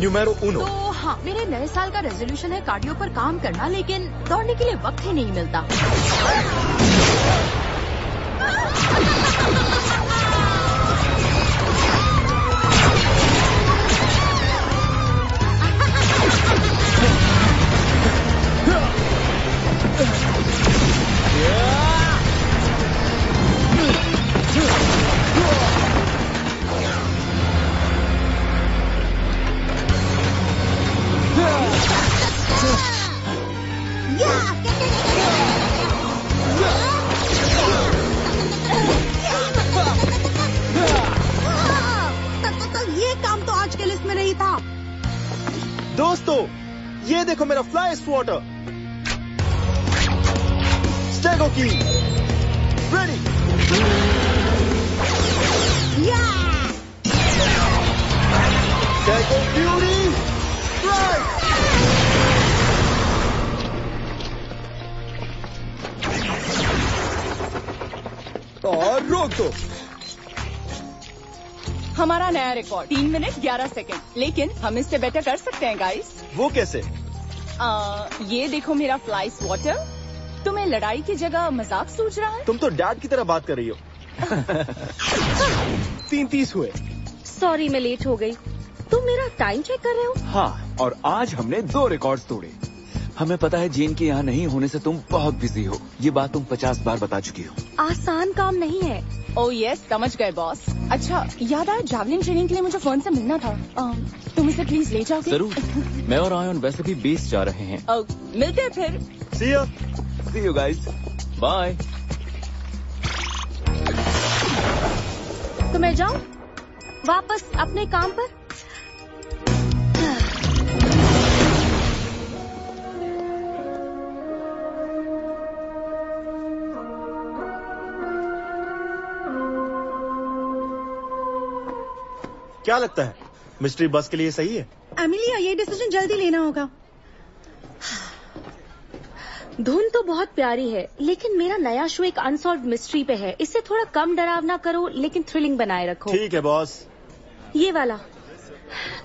Numero उनो। तो हाँ, मेरे नए साल का रेजोल्यूशन है कार्डियो पर काम करना, लेकिन दौड़ने के लिए वक्त ही नहीं मिलता। ये काम तो आज के लिस्ट में नहीं था। दोस्तों, ये देखो मेरा फ्लाई स्वॉटर। स्टेगो की रेडी। Stego fury strike. और रोक दो। हमारा नया रिकॉर्ड 3 मिनट 11 सेकंड, लेकिन हम इससे बेटर कर सकते हैं गाइस। वो कैसे? ये देखो मेरा फ्लाई स्वॉटर। तुम्हें लड़ाई की जगह मजाक सूझ रहा है? तुम तो डैड की तरह बात कर रही हो। 3:30 हुए। सॉरी मैं लेट हो गई। तुम मेरा टाइम चेक कर रहे हो? हाँ, और आज हमने 2 रिकॉर्ड्स तोड़े। हमें पता है जेन के यहाँ नहीं होने से तुम बहुत बिजी हो। ये बात तुम 50 बार बता चुकी हो। आसान काम नहीं है। ओह यस, समझ गए बॉस। अच्छा, याद आया जावलिन ट्रेनिंग के लिए मुझे फोन से मिलना था। तुम इसे प्लीज ले जाओगे? जरूर। मैं और आयन वैसे भी बेस जा रहे हैं। मिलते हैं फिर। See ya. See you guys. Bye. तो मैं जाऊं वापस अपने काम पर? क्या लगता है मिस्ट्री बस के लिए सही है? एमिलिया, ये डिसीजन जल्दी लेना होगा। धुन तो बहुत प्यारी है, लेकिन मेरा नया शो एक अनसॉल्व्ड मिस्ट्री पे है। इसे थोड़ा कम डरावना करो, लेकिन थ्रिलिंग बनाए रखो। ठीक है बॉस। ये वाला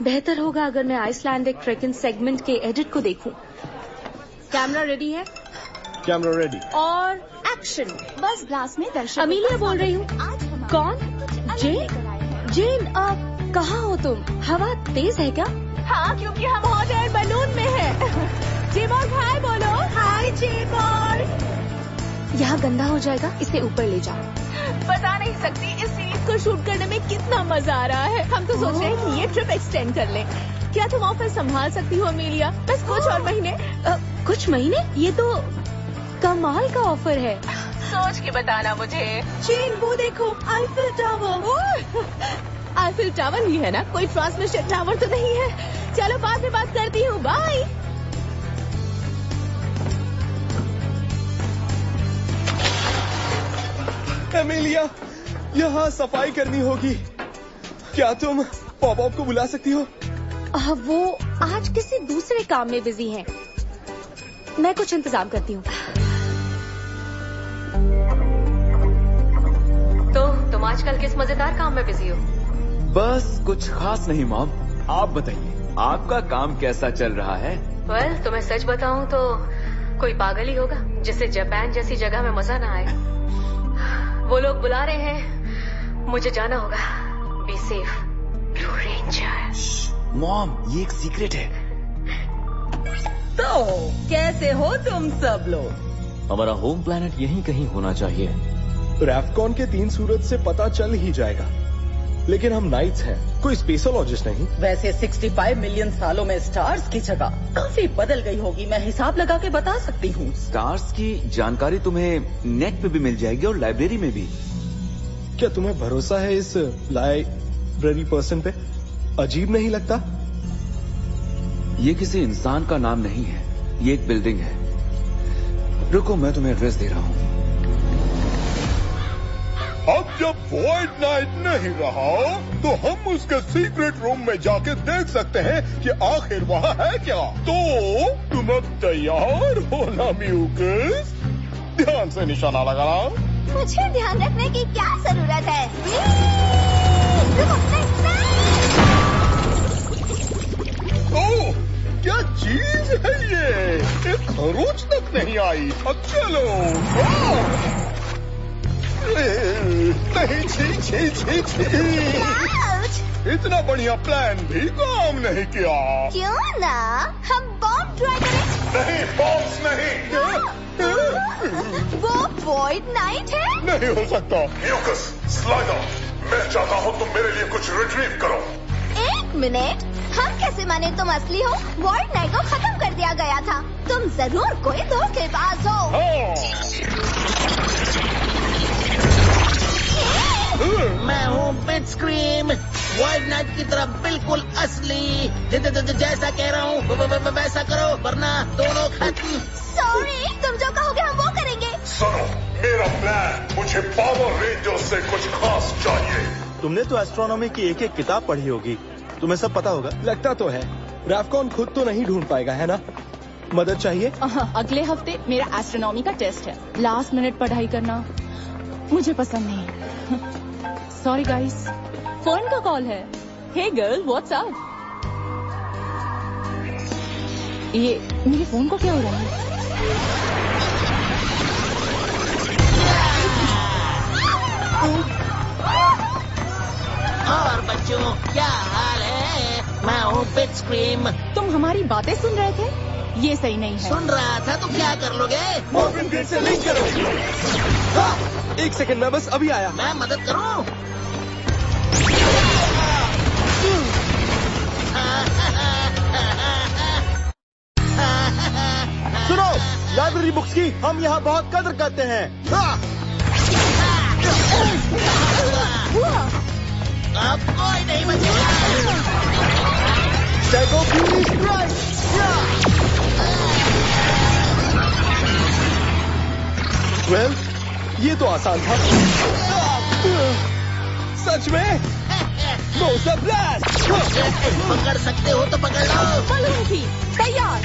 बेहतर होगा अगर मैं आइसलैंडिक ट्रेकिंग सेगमेंट के एडिट को देखूं। कैमरा रेडी है? Camera ready. और एक्शन। बस ग्लास में दर्शक। अमीलिया बोल रही हूँ। कौन? जेन? जेन, कहाँ हो तुम? हवा तेज है क्या? हाँ, क्योंकि हम हॉट एयर बलून में हैं। जेबॉर्ग हाय बोलो। हाय जेबॉर्ग। यहाँ गंदा हो जाएगा, इसे ऊपर ले जाओ। बता नहीं सकती इस सीरीज को शूट करने में कितना मजा आ रहा है। हम तो सोच रहे हैं कि ये ट्रिप एक्सटेंड कर लें। क्या तुम ऑफिस संभाल सकती हो अमीलिया? बस कुछ और महीने। कुछ महीने? ये तो कमाल का ऑफर है। सोच के बताना मुझे। चेन, वो देखो, आईफिल टावर। आईफिल टावर ही है ना, कोई ट्रांसमिशन टावर तो नहीं है। चलो बाद में बात करती हूँ, बाय। एमिलिया, यहाँ सफाई करनी होगी। क्या तुम पॉप अप को बुला सकती हो? वो आज किसी दूसरे काम में बिजी हैं। मैं कुछ इंतजाम करती हूँ। तो तुम आजकल किस मजेदार काम में बिजी हो? बस कुछ खास नहीं मॉम, आप बताइए आपका काम कैसा चल रहा है? वेल, तुम्हें सच बताऊं तो कोई पागल ही होगा जिसे जापान जैसी जगह में मजा ना आए। वो लोग बुला रहे हैं, मुझे जाना होगा। Be safe, blue ranger. Mom, ये एक सीक्रेट है। तो कैसे हो तुम सब लोग? हमारा होम प्लैनेट यहीं कहीं होना चाहिए। रैफ्कॉन के 3 सूरज से पता चल ही जाएगा, लेकिन हम नाइट्स हैं, कोई स्पेसोलॉजिस्ट नहीं। वैसे 65 मिलियन सालों में स्टार्स की जगह काफी बदल गई होगी। मैं हिसाब लगा के बता सकती हूँ। स्टार्स की जानकारी तुम्हें नेट पे भी मिल जाएगी और लाइब्रेरी में भी। क्या तुम्हें भरोसा है इस लाइब्रेरी पर्सन पे? अजीब नहीं लगता? ये किसी इंसान का नाम नहीं है, ये एक बिल्डिंग है। रुको, मैं तुम्हें एड्रेस दे रहा हूँ। अब जब वॉइड नाइट नहीं रहा तो हम उसके सीक्रेट रूम में जाके देख सकते हैं कि आखिर वहाँ है क्या। तो तुम अब तैयार हो ना म्यूकस? ध्यान से निशाना लगाना। मुझे ध्यान रखने की क्या जरूरत है? रोज तक नहीं आई। अब चलो। नहीं, छी छी छी छी। इतना बढ़िया प्लान भी काम नहीं किया। क्यों ना हम बॉम्ब ट्राई करें? नहीं, बॉम्ब्स नहीं। वो वॉइड नाइट है? नहीं हो सकता। म्यूकस, स्लाइडर, मैं चाहता हूँ तुम मेरे लिए कुछ रिट्रीव करो। एक मिनट, हम कैसे माने तुम असली हो? वॉइड नाइट को खत्म कर दिया गया था। तुम जरूर कोई धोखेबाज हो। मैं हूँ बिट स्क्रीम, वॉइड नाइट की तरह बिल्कुल असली। जैसा कह रहा हूँ वैसा करो, वरना दोनों खत्म। सॉरी, तुम जो कहोगे हम वो करेंगे। सुनो, मेरा प्लान, मुझे पावर रेंजर्स से कुछ खास चाहिए। तुमने तो एस्ट्रोनॉमी की एक एक किताब पढ़ी होगी, तुम्हें सब पता होगा। लगता तो है। रैफकॉन खुद तो नहीं ढूंढ पाएगा, है ना? मदद चाहिए? अगले हफ्ते मेरा एस्ट्रोनॉमी का टेस्ट है। लास्ट मिनट पढ़ाई करना मुझे पसंद नहीं। सॉरी गाइस, फोन का कॉल है। हे गर्ल, व्हाट्स अप? ये मेरे फोन को क्या हो रहा है? और बच्चों, क्या हाल है? मैं हूँ बिट स्क्रीम। तुम हमारी बातें सुन रहे थे? ये सही नहीं है। सुन रहा था तो क्या कर लोगे? मॉर्गन ग्रिड से लिंक करो। एक सेकंड, मैं बस अभी आया। मैं मदद करूं? सुनो, लाइब्रेरी बुक्स की हम यहाँ बहुत कदर करते हैं। अब कोई नहीं बचेगा। Shadow Fury Strike! Well, ये तो आसान था। सच में? मोसा ब्लास्ट! पकड़ सकते हो तो पकड़ लो। बलून की तैयार।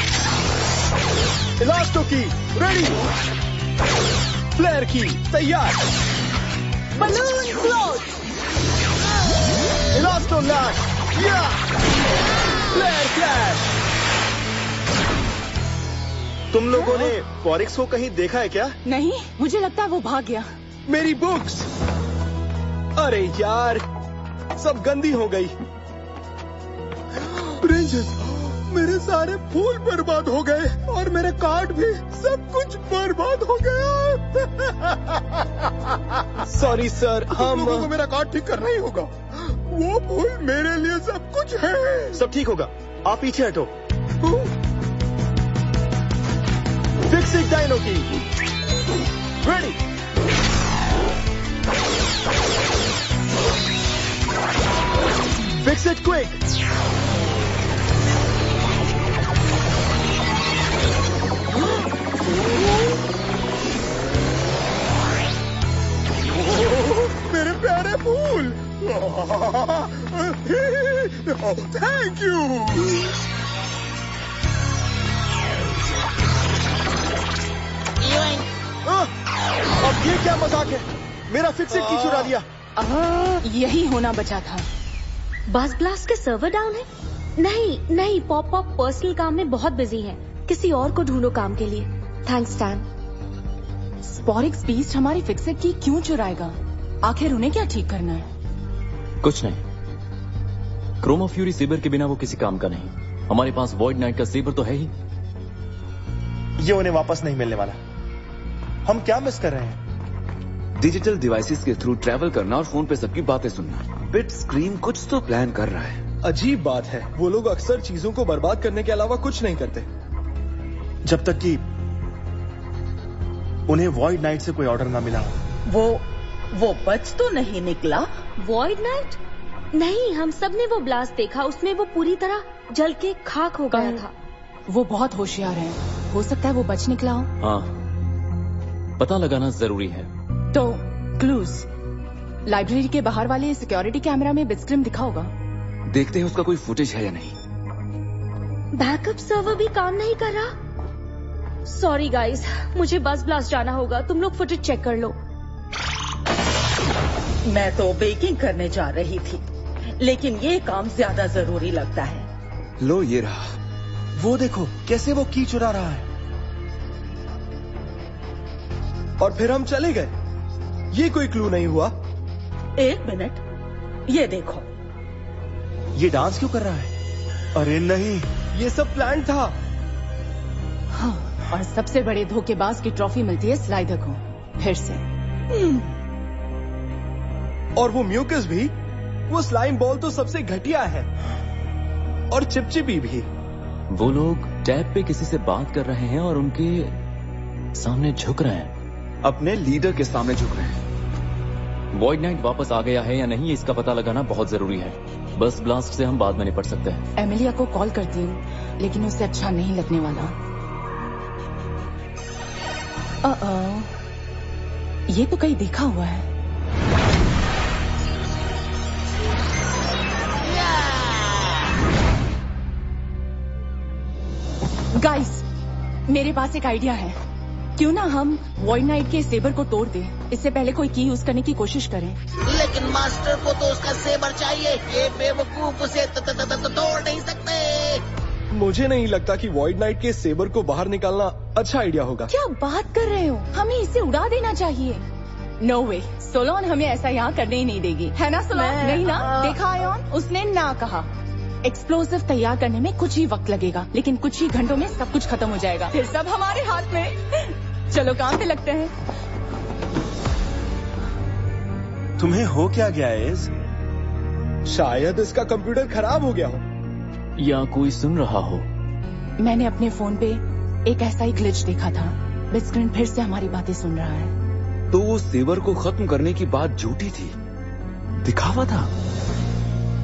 इलास्टो की रेडी। फ्लेयर की तैयार। Balloon float. Elasto lash. Flare flash. तुम लोगों ने फॉरिक्स को कहीं देखा है क्या? नहीं, मुझे लगता है वो भाग गया। मेरी बुक्स! अरे यार, सब गंदी हो गई। रेंजर, मेरे सारे फूल बर्बाद हो गए और मेरे कार्ड भी, सब कुछ बर्बाद हो गया। सॉरी सर, हम लोगों को मेरा कार्ड ठीक करना ही होगा। वो फूल मेरे लिए सब कुछ है। सब ठीक होगा, आप पीछे हटो। फिक्स इट डायनो की रेडी। Fix it quick! मेरे प्यारे फूल! Thank you! अब ये क्या मजाक है? मेरा फिक्स इट की चुरा लिया। यही होना बचा था। बस ब्लास्ट के सर्वर डाउन है? नहीं, पॉप पर्सनल काम में बहुत बिजी है। किसी और को ढूंढो काम के लिए। Thanks stand. स्पोरिक्स बीस्ट हमारी फिक्सेट की क्यों चुराएगा? आखिर उन्हें क्या ठीक करना है? कुछ नहीं। क्रोमा फ्यूरी सेबर के बिना वो किसी काम का नहीं। हमारे पास वॉइड नाइट का सेबर तो है ही। ये उन्हें वापस नहीं मिलने वाला। हम क्या मिस कर रहे हैं? डिजिटल डिवाइसेस के थ्रू ट्रैवल करना और फोन पे सबकी बातें सुनना। बिट स्क्रीन कुछ तो प्लान कर रहा है। अजीब बात है, वो लोग अक्सर चीजों को बर्बाद करने के अलावा कुछ नहीं करते, जब तक कि उन्हें वॉइड नाइट से कोई ऑर्डर ना मिला। वो बच तो नहीं निकला? Void night? नहीं, हम सब ने वो ब्लास्ट देखा। उसमें वो पूरी तरह जल के खाक हो गया था। वो बहुत होशियार है, हो सकता है वो बच निकला हो। हाँ, पता लगाना जरूरी है। तो क्लूज, लाइब्रेरी के बाहर वाले सिक्योरिटी कैमरा में बिटस्क्रीम दिखा होगा। देखते हैं उसका कोई फुटेज है या नहीं। बैकअप सर्वर भी काम नहीं कर रहा। सॉरी गाइस, मुझे बस ब्लास्ट जाना होगा। तुम लोग फुटेज चेक कर लो। मैं तो बेकिंग करने जा रही थी, लेकिन ये काम ज्यादा जरूरी लगता है। लो, ये रहा। वो देखो कैसे वो की चुरा रहा है। और फिर हम चले गए। ये कोई क्लू नहीं हुआ। 1 मिनट, ये देखो। ये डांस क्यों कर रहा है? अरे नहीं, ये सब प्लान था। हाँ, और सबसे बड़े धोखेबाज की ट्रॉफी मिलती है स्लाइडर को फिर से। और वो म्यूकस भी, वो स्लाइम बॉल तो सबसे घटिया है, और चिपचिपी भी। वो लोग टैब पे किसी से बात कर रहे हैं और उनके सामने झुक रहे हैं। अपने लीडर के सामने झुक रहे हैं। वॉइड नाइट वापस आ गया है या नहीं, इसका पता लगाना बहुत जरूरी है। बस ब्लास्ट से हम बाद में निपट सकते हैं। एमिलिया को कॉल करती हूँ, लेकिन उसे अच्छा नहीं लगने वाला। ये तो कहीं देखा हुआ है। गाइस, मेरे पास एक आइडिया है। क्यों ना हम वॉइड नाइट के सेबर को तोड़ दें, इससे पहले कोई की यूज करने की कोशिश करें। लेकिन मास्टर को तो उसका सेबर चाहिए। ये बेवकूफ उसे तोड़ नहीं सकते। मुझे नहीं लगता कि वॉइड नाइट के सेबर को बाहर निकालना अच्छा आइडिया होगा। क्या बात कर रहे हो? हमें इसे उड़ा देना चाहिए। नो वे, सोलोन हमें ऐसा यहाँ करने ही नहीं देगी, है ना सोलोन? नहीं ना? देखा आयोन, उसने ना कहा। एक्सप्लोसिव तैयार करने में कुछ ही वक्त लगेगा, लेकिन कुछ ही घंटों में सब कुछ खत्म हो जाएगा। फिर सब हमारे हाथ में। चलो काम पे लगते हैं। तुम्हें हो क्या गया एज? शायद इसका कंप्यूटर खराब हो गया हो, या कोई सुन रहा हो। मैंने अपने फोन पे एक ऐसा ही ग्लिच देखा था। बिग स्क्रीन फिर से हमारी बातें सुन रहा है। तो वो सेवर को खत्म करने की बात झूठी थी, दिखावा था।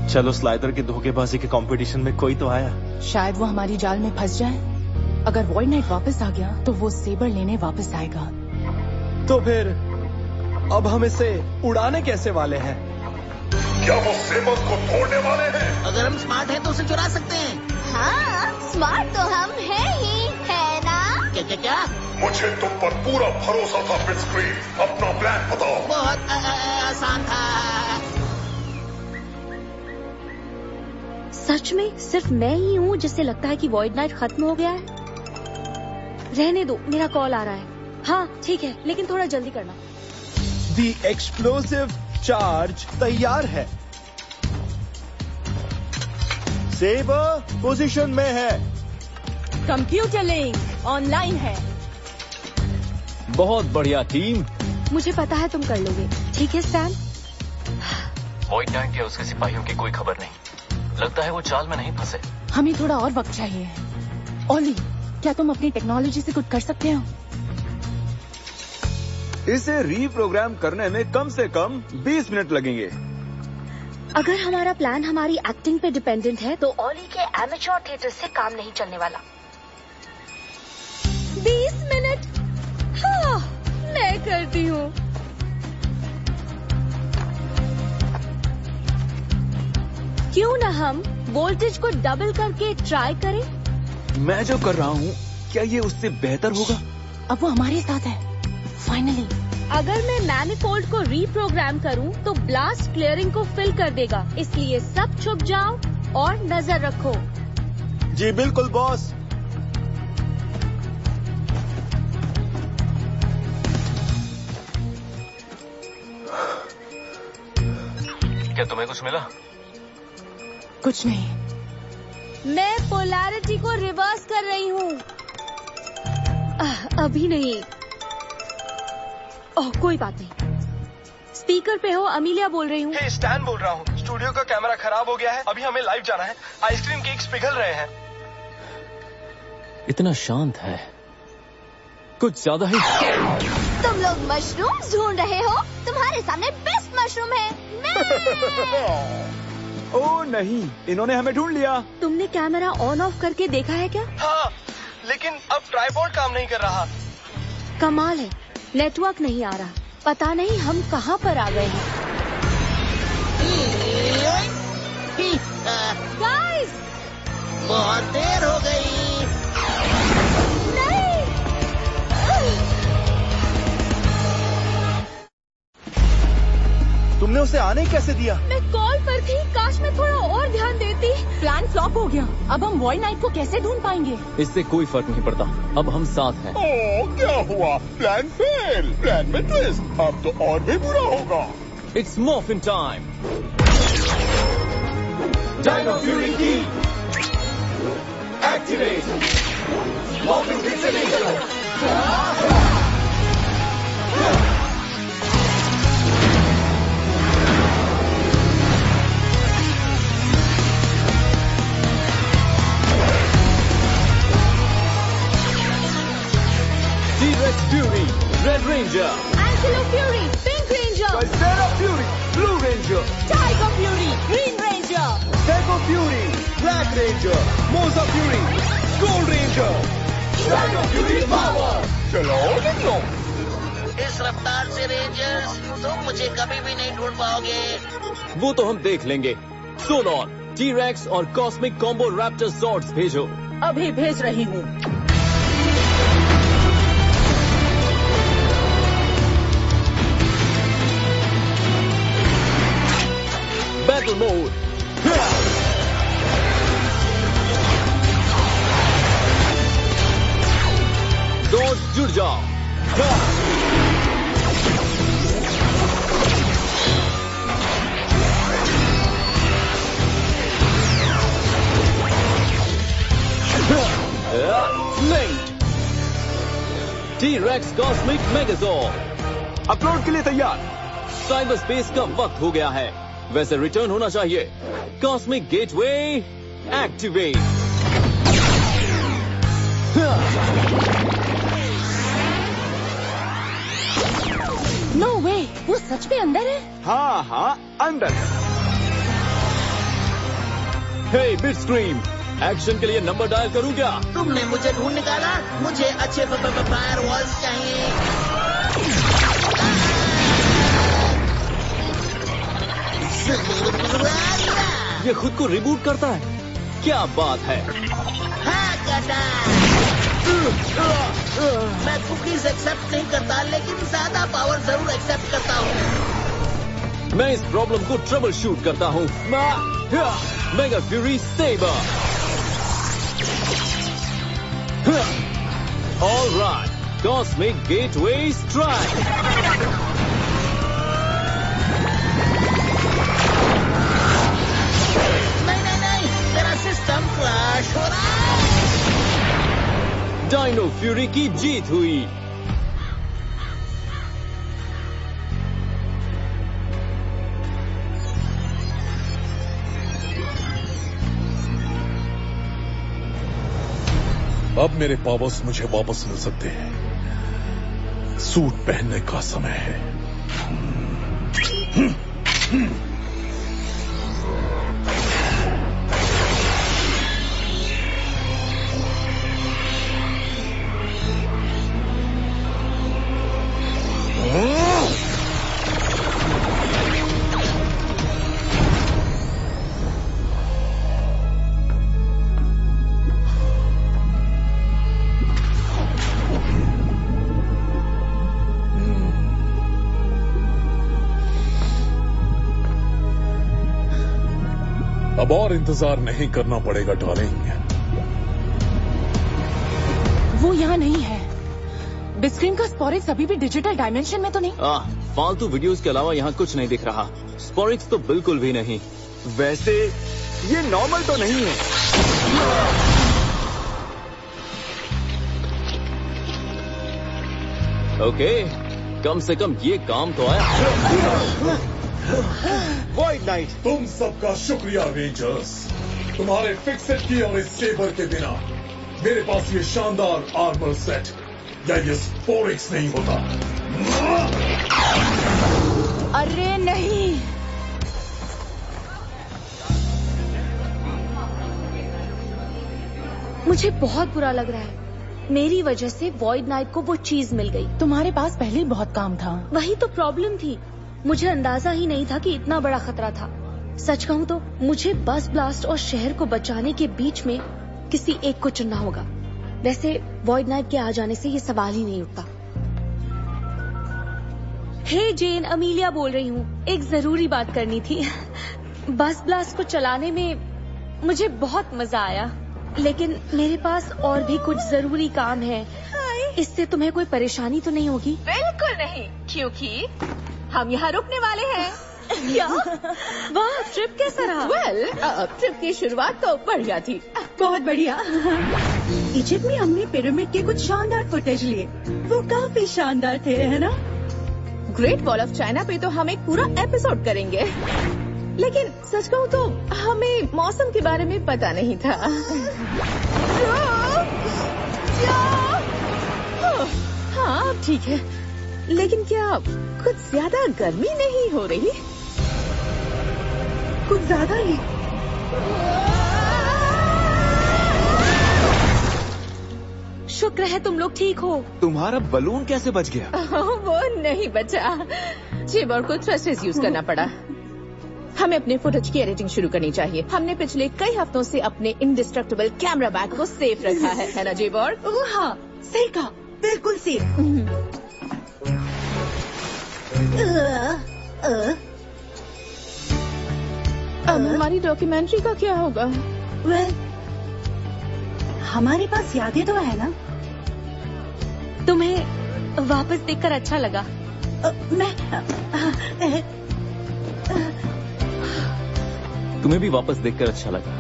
चलो स्लाइडर के धोखेबाजी के कंपटीशन में कोई तो आया। शायद वो हमारी जाल में फंस जाए। अगर वॉइड नाइट वापस आ गया तो वो सेबर लेने वापस आएगा। तो फिर अब हम इसे उड़ाने कैसे वाले हैं? क्या वो सेबर को तोड़ने वाले हैं? अगर हम स्मार्ट हैं तो उसे चुरा सकते हैं। हाँ, स्मार्ट तो हम हैं ही, है ना? क्या क्या क्या? मुझे तुम पर पूरा भरोसा था बिग स्क्रीन। अपना प्लान बताओ। बहुत आसान था। सच में सिर्फ मैं ही हूँ जिससे लगता है कि वॉइड नाइट खत्म हो गया है? रहने दो, मेरा कॉल आ रहा है। हाँ ठीक है, लेकिन थोड़ा जल्दी करना। दी एक्सप्लोसिव चार्ज तैयार है। सेबर पोजीशन में है। कंप्यूटर लिंक ऑनलाइन है। बहुत बढ़िया टीम। मुझे पता है तुम कर लोगे, ठीक है सैम? वॉइड नाइट या उसके सिपाहियों की कोई खबर नहीं। लगता है वो चाल में नहीं फंसे। हमें थोड़ा और वक्त चाहिए। ओली, क्या तुम अपनी टेक्नोलॉजी से कुछ कर सकते हो? इसे रीप्रोग्राम करने में कम से कम 20 मिनट लगेंगे। अगर हमारा प्लान हमारी एक्टिंग पे डिपेंडेंट है तो ओली के एमेच्योर थिएटर से काम नहीं चलने वाला। 20 मिनट? हाँ, मैं करती हूँ। क्यों ना हम वोल्टेज को डबल करके ट्राई करें? मैं जो कर रहा हूँ, क्या ये उससे बेहतर होगा? अब वो हमारे साथ है फाइनली। अगर मैं मैनिफोल्ड को रीप्रोग्राम करूं तो ब्लास्ट क्लियरिंग को फिल कर देगा, इसलिए सब छुप जाओ और नजर रखो। जी बिल्कुल बॉस। क्या तुम्हें कुछ मिला? कुछ नहीं। मैं पोलैरिटी को रिवर्स कर रही हूँ। अभी नहीं। ओह, कोई बात नहीं। स्पीकर पे हो? अमीलिया बोल रही हूँ। हे, स्टैन बोल रहा हूँ। स्टूडियो का कैमरा खराब हो गया है, अभी हमें लाइव जाना है। आइसक्रीम केक्स पिघल रहे हैं। इतना शांत है, कुछ ज्यादा ही। तुम लोग मशरूम ढूंढ रहे हो? तुम्हारे सामने बेस्ट मशरूम है। ओह नहीं, इन्होंने हमें ढूंढ लिया। तुमने कैमरा ऑन ऑफ करके देखा है क्या? हाँ, लेकिन अब ट्राइपॉड काम नहीं कर रहा। कमाल है, नेटवर्क नहीं आ रहा। पता नहीं हम कहाँ पर आ गए हैं। गाइस, बहुत देर हो गई। नहीं। तुमने उसे आने कैसे दिया? मैं कॉल पर थी, काश मैं थोड़ा और ध्यान देती। प्लान फ्लॉप हो गया। अब हम वॉइड नाइट को कैसे ढूंढ पाएंगे? इससे कोई फर्क नहीं पड़ता, अब हम साथ हैं। ओह, क्या हुआ? प्लान फेल, प्लान में ट्विस्ट। अब तो और भी बुरा होगा। It's morphin time. Dino fury की एक्टिवेट। मॉर्फिन डिसोनेशन। T-Rex Fury, Red Ranger. Antelope Fury, Pink Ranger. Tricera Fury, Blue Ranger. Tiger Fury, Green Ranger. Stego Fury, Black Ranger. Moza Fury, Gold Ranger. Drago Fury Power. चलो निकलो। इस रफ्तार से rangers तुम मुझे कभी भी नहीं ढूंढ पाओगे। वो तो हम देख लेंगे। सोलॉन, T-Rex और कॉस्मिक कॉम्बो रैप्टर सॉर्ड्स भेजो। अभी भेज रही हूँ। Battle mode. दोस्त जुड़ जाओ। Linked. T-Rex Cosmic Megazord upload के लिए तैयार। साइबर स्पेस का वक्त हो गया है, वैसे रिटर्न होना चाहिए। Cosmic gateway activate. नो वे, वो सच में अंदर है? हाँ अंदर। हे बिट स्क्रीम, एक्शन के लिए नंबर डायल करूं क्या? तुमने मुझे ढूंढ निकाला। मुझे अच्छे फायर वॉल्स चाहिए। ये खुद को रिबूट करता है, क्या बात है। मैं कुकीज एक्सेप्ट नहीं करता, लेकिन ज्यादा पावर जरूर एक्सेप्ट करता हूँ। मैं इस प्रॉब्लम को ट्रबल शूट करता हूँ। Mega fury saber. Alright, cosmic gateway strike. नहीं, मेरा सिस्टम क्रैश हो रहा है। डायनो फ्यूरी की जीत हुई। अब मेरे पावर्स मुझे वापस मिल सकते हैं। सूट पहनने का समय है। अब और इंतजार नहीं करना पड़ेगा डार्लिंग। वो यहाँ नहीं है। बिस्क्रीम का स्पोरिक्स अभी भी डिजिटल डायमेंशन में तो नहीं? फालतू वीडियोस के अलावा यहाँ कुछ नहीं दिख रहा। स्पोरिक्स तो बिल्कुल भी नहीं। वैसे ये नॉर्मल तो नहीं है। ओके, कम से कम ये काम तो आया। Void night. तुम सबका शुक्रिया रेंजर्स। तुम्हारे फिक्सेट की और इस सेबर के बिना मेरे पास ये शानदार आर्मर सेट या ये स्पोरिक्स नहीं होता। अरे नहीं, मुझे बहुत बुरा लग रहा है। मेरी वजह से वॉइड नाइट को वो चीज मिल गई। तुम्हारे पास पहले ही बहुत काम था। वही तो प्रॉब्लम थी। मुझे अंदाजा ही नहीं था कि इतना बड़ा खतरा था। सच कहूँ तो मुझे बस ब्लास्ट और शहर को बचाने के बीच में किसी एक को चुनना होगा। वैसे वॉइड नाइट के आ जाने से ये सवाल ही नहीं उठता। हे जेन, अमीलिया बोल रही हूँ। एक जरूरी बात करनी थी। बस ब्लास्ट को चलाने में मुझे बहुत मजा आया, लेकिन मेरे पास और भी कुछ जरूरी काम है। इससे तुम्हें कोई परेशानी तो नहीं होगी? बिल्कुल नहीं, क्योंकि हम यहाँ रुकने वाले हैं। क्या? वाह, ट्रिप कैसा रहा? ट्रिप की शुरुआत तो बढ़िया थी। बहुत बढ़िया। इजिप्ट में हमने पिरामिड के कुछ शानदार फुटेज लिए, वो काफी शानदार थे, है ना? ग्रेट वॉल ऑफ चाइना पे तो हम एक पूरा एपिसोड करेंगे, लेकिन सच कहूँ तो हमें मौसम के बारे में पता नहीं था। हाँ ठीक है, लेकिन क्या कुछ ज्यादा गर्मी नहीं हो रही? कुछ ज्यादा ही। शुक्र है तुम लोग ठीक हो। तुम्हारा बलून कैसे बच गया? वो नहीं बचा, चिबर को थ्रस्टर्स यूज करना पड़ा। हमें अपने फुटेज की एडिटिंग शुरू करनी चाहिए। हमने पिछले कई हफ्तों से अपने इंडिस्ट्रक्टेबल कैमरा बैग को सेफ रखा है ना जेबर? हाँ, सही कहा, बिल्कुल सेफ। अब हमारी डॉक्यूमेंट्री का क्या होगा? हमारे पास यादें तो है ना। तुम्हें वापस देखकर अच्छा लगा? तुम्हें भी वापस देखकर अच्छा लगा?